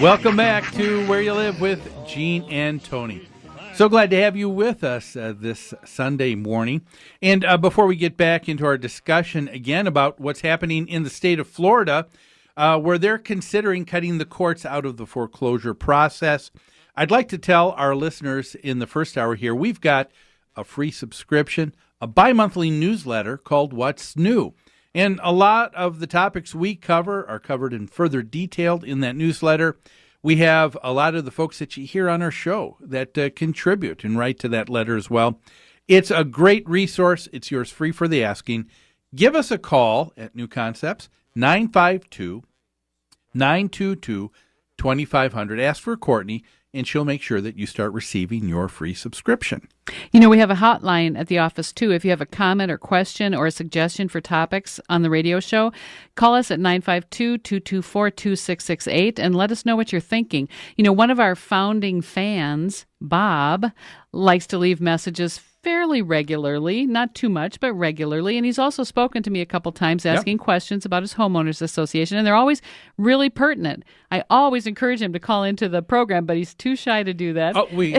Welcome back to Where You Live with Gene and Tony. So glad to have you with us this Sunday morning. And before we get back into our discussion again about what's happening in the state of Florida, where they're considering cutting the courts out of the foreclosure process, I'd like to tell our listeners in the first hour here, we've got a free subscription, a bi-monthly newsletter called What's New. And a lot of the topics we cover are covered in further detail in that newsletter. We have a lot of the folks that you hear on our show that contribute and write to that letter as well. It's a great resource. It's yours free for the asking. Give us a call at New Concepts, 952-922-2500. Ask for Courtney, and she'll make sure that you start receiving your free subscription. You know, we have a hotline at the office, too. If you have a comment or question or a suggestion for topics on the radio show, call us at 952-224-2668 and let us know what you're thinking. You know, one of our founding fans, Bob, likes to leave messages fairly regularly, not too much, but regularly. And he's also spoken to me a couple times asking questions about his homeowners association, and they're always really pertinent. I always encourage him to call into the program, but he's too shy to do that. Oh, we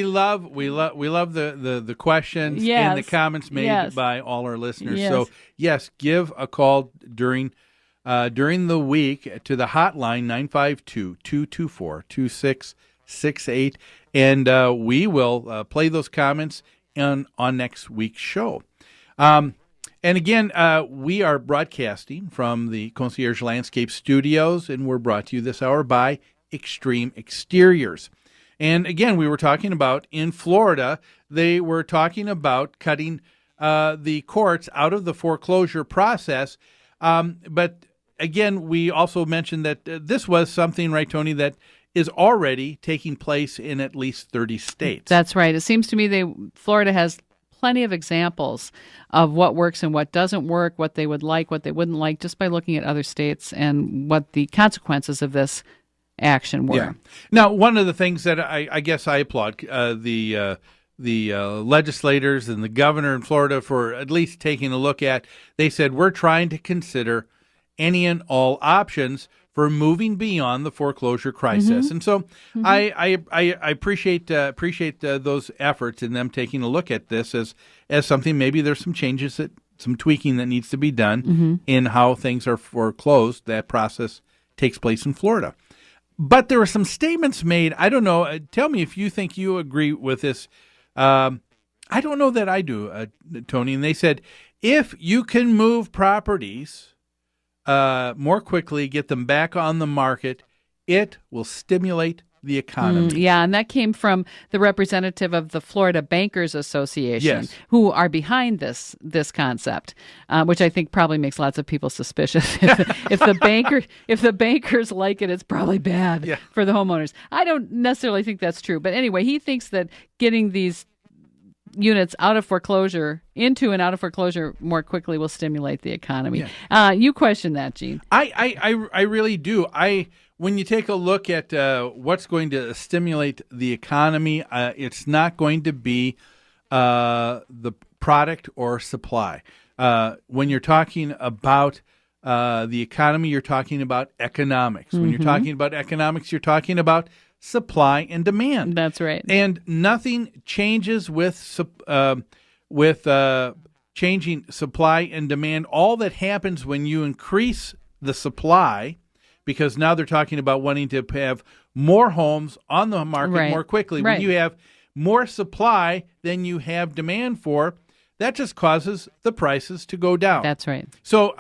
love the questions and the comments made by all our listeners. Yes. So yes, give a call during the week to the hotline 952-224-2668. And we will play those comments on next week's show. And again, we are broadcasting from the Concierge Landscape Studios, and we're brought to you this hour by Extreme Exteriors. And again, we were talking about in Florida, they were talking about cutting the courts out of the foreclosure process. But again, we also mentioned that this was something, right, Tony, that is already taking place in at least 30 states. That's right. It seems to me Florida has plenty of examples of what works and what doesn't work, what they would like, what they wouldn't like, just by looking at other states and what the consequences of this action were. Yeah. Now, one of the things that I guess I applaud the legislators and the governor in Florida for at least taking a look at, they said, we're trying to consider any and all options for moving beyond the foreclosure crisis. And so I appreciate those efforts and them taking a look at this as something. Maybe there's some changes, some tweaking that needs to be done in how things are foreclosed. That process takes place in Florida. But there were some statements made. I don't know. Tell me if you think you agree with this. I don't know that I do, Tony. And they said, if you can move properties more quickly, get them back on the market, it will stimulate the economy. Yeah, and that came from the representative of the Florida Bankers Association, who are behind this concept, which I think probably makes lots of people suspicious. If the bankers like it, it's probably bad for the homeowners. I don't necessarily think that's true, but anyway, he thinks that getting these units out of foreclosure, into and out of foreclosure more quickly will stimulate the economy. You question that, Gene? I really do. When you take a look at what's going to stimulate the economy, it's not going to be the product or supply. When you're talking about the economy, you're talking about economics. When you're talking about economics, you're talking about supply and demand. That's right. And nothing changes with changing supply and demand. All that happens when you increase the supply, because now they're talking about wanting to have more homes on the market more quickly. When you have more supply than you have demand for, that just causes the prices to go down. That's right. So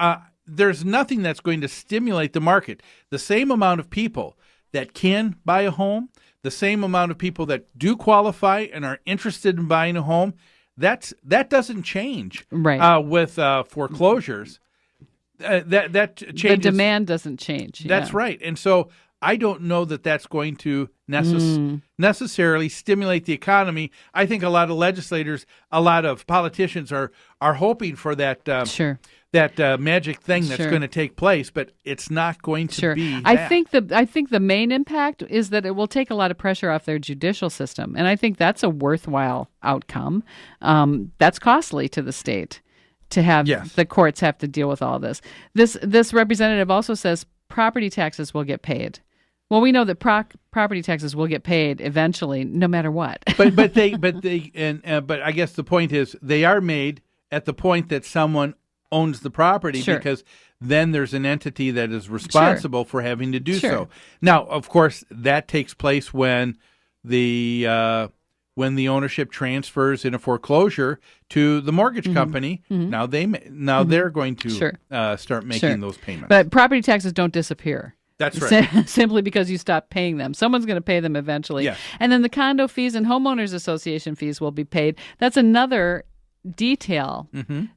there's nothing that's going to stimulate the market. The same amount of people that can buy a home, the same amount of people that do qualify and are interested in buying a home, that doesn't change with foreclosures. That changes. The demand doesn't change. That's right. And so I don't know that that's going to necessarily stimulate the economy. I think a lot of legislators, a lot of politicians are hoping for that that magic thing that's going to take place, but it's not going to be that. I think the main impact is that it will take a lot of pressure off their judicial system, and I think that's a worthwhile outcome. That's costly to the state to have the courts have to deal with all this. This representative also says property taxes will get paid. Well, we know that property taxes will get paid eventually, no matter what. but I guess the point is they are made at the point that someone owns the property, Sure. because then there's an entity that is responsible for having to do Sure. so. Now, of course, that takes place when the ownership transfers in a foreclosure to the mortgage company. Now they're going to start making those payments. But property taxes don't disappear. That's right. Simply because you stop paying them. Someone's going to pay them eventually. Yes. And then the condo fees and homeowners association fees will be paid. That's another detail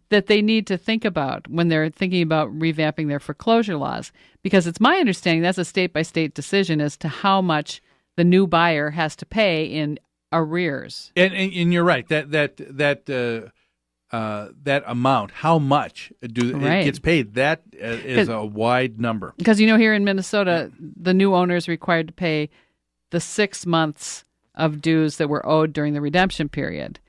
that they need to think about when they're thinking about revamping their foreclosure laws. Because it's my understanding that's a state-by-state decision as to how much the new buyer has to pay in arrears. And you're right. That amount, how much it gets paid, that is a wide number. Because, here in Minnesota, the new owner is required to pay the 6 months of dues that were owed during the redemption period.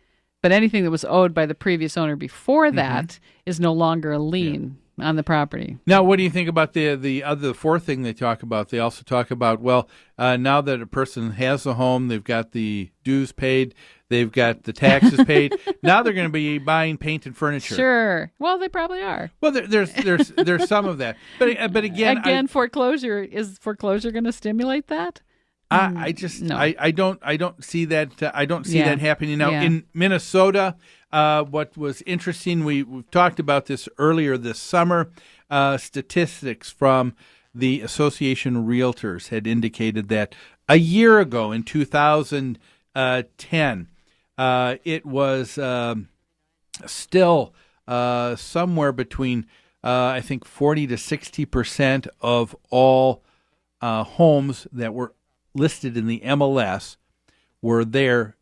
But anything that was owed by the previous owner before that is no longer a lien on the property. Now, what do you think about the fourth thing they talk about? They also talk about, now that a person has a home, they've got the dues paid, they've got the taxes paid. Now they're going to be buying paint and furniture. Sure. Well, they probably are. Well, there's some of that, but again, foreclosure, is foreclosure going to stimulate that? I don't see that. I don't see that happening now in Minnesota. What was interesting, we've talked about this earlier this summer. Statistics from the Association of Realtors had indicated that a year ago, in 2010, it was still somewhere between I think 40 to 60% of all homes that were listed in the MLS were there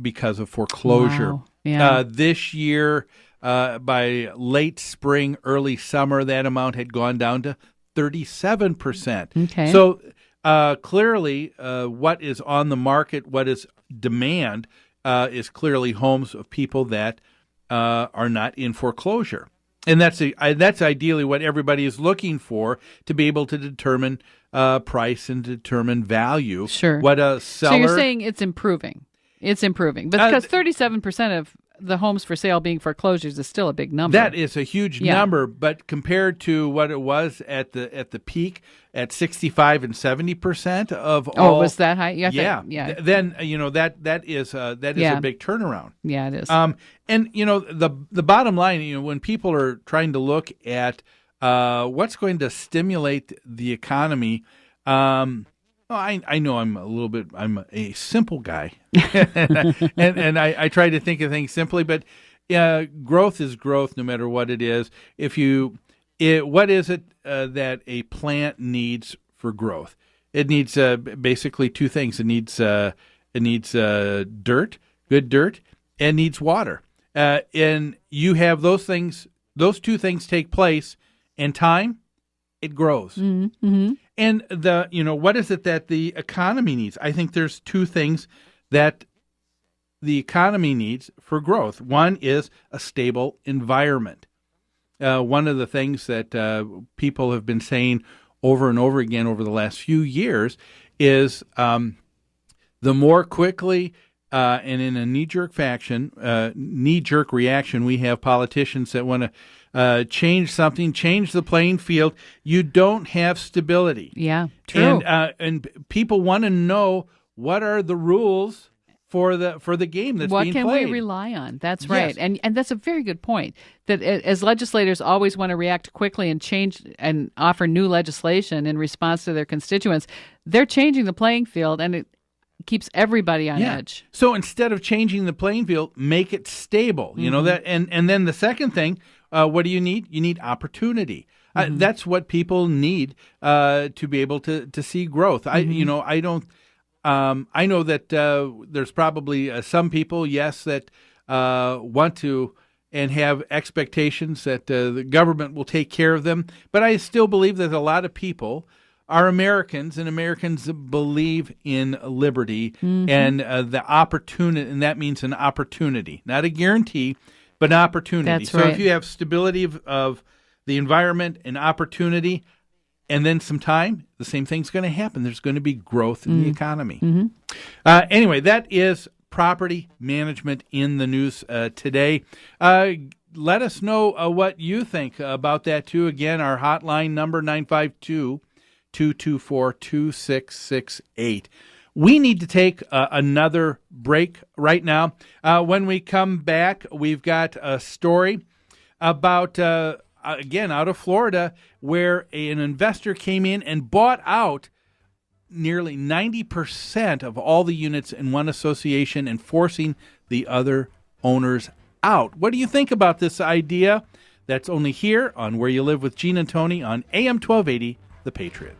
because of foreclosure. Wow. Yeah. This year, by late spring, early summer, that amount had gone down to 37%. Okay. So clearly, what is on the market, what is demand, is clearly homes of people that are not in foreclosure. And that's ideally what everybody is looking for, to be able to determine price and determine value. Sure. What a seller. So you're saying it's improving. It's improving. But because 37% of the homes for sale being foreclosures is still a big number. That is a huge number, but compared to what it was at the peak at 65 and 70% of all. Oh, was that high? Yeah. Then that is a big turnaround. Yeah, it is. And the bottom line, when people are trying to look at what's going to stimulate the economy, I know I'm a simple guy, and I try to think of things simply, but growth is growth no matter what it is. What is it that a plant needs for growth? It needs basically two things. It needs dirt, good dirt, and needs water. And you have those things; those two things take place in time. It grows. Mm-hmm. And what is it that the economy needs? I think there's two things that the economy needs for growth. One is a stable environment. One of the things that people have been saying over and over again over the last few years is the more quickly and in a knee-jerk reaction, we have politicians that want to change something, change the playing field. You don't have stability. Yeah, true. And people want to know what are the rules for the game that's being played. What can we rely on? That's right. Yes. And that's a very good point. That as legislators always want to react quickly and change and offer new legislation in response to their constituents, they're changing the playing field, and it keeps everybody on edge. So instead of changing the playing field, make it stable. You know that, and then the second thing, what do you need? You need opportunity. That's what people need to be able to see growth. I know that there's probably some people, yes, that want to and have expectations that the government will take care of them. But I still believe that a lot of people are Americans, and Americans believe in liberty and the opportunity, and that means an opportunity, not a guarantee, but an opportunity. That's so right. If you have stability of the environment and opportunity, and then some time, the same thing's going to happen. There's going to be growth in the economy. Anyway, that is property management in the news today. Let us know what you think about that, too. Again, our hotline number, 952-224-2668. We need to take another break right now. When we come back, we've got a story about, again, out of Florida, where an investor came in and bought out nearly 90% of all the units in one association and forcing the other owners out. What do you think about this idea? That's only here on Where You Live with Gene and Tony on AM 1280, The Patriot.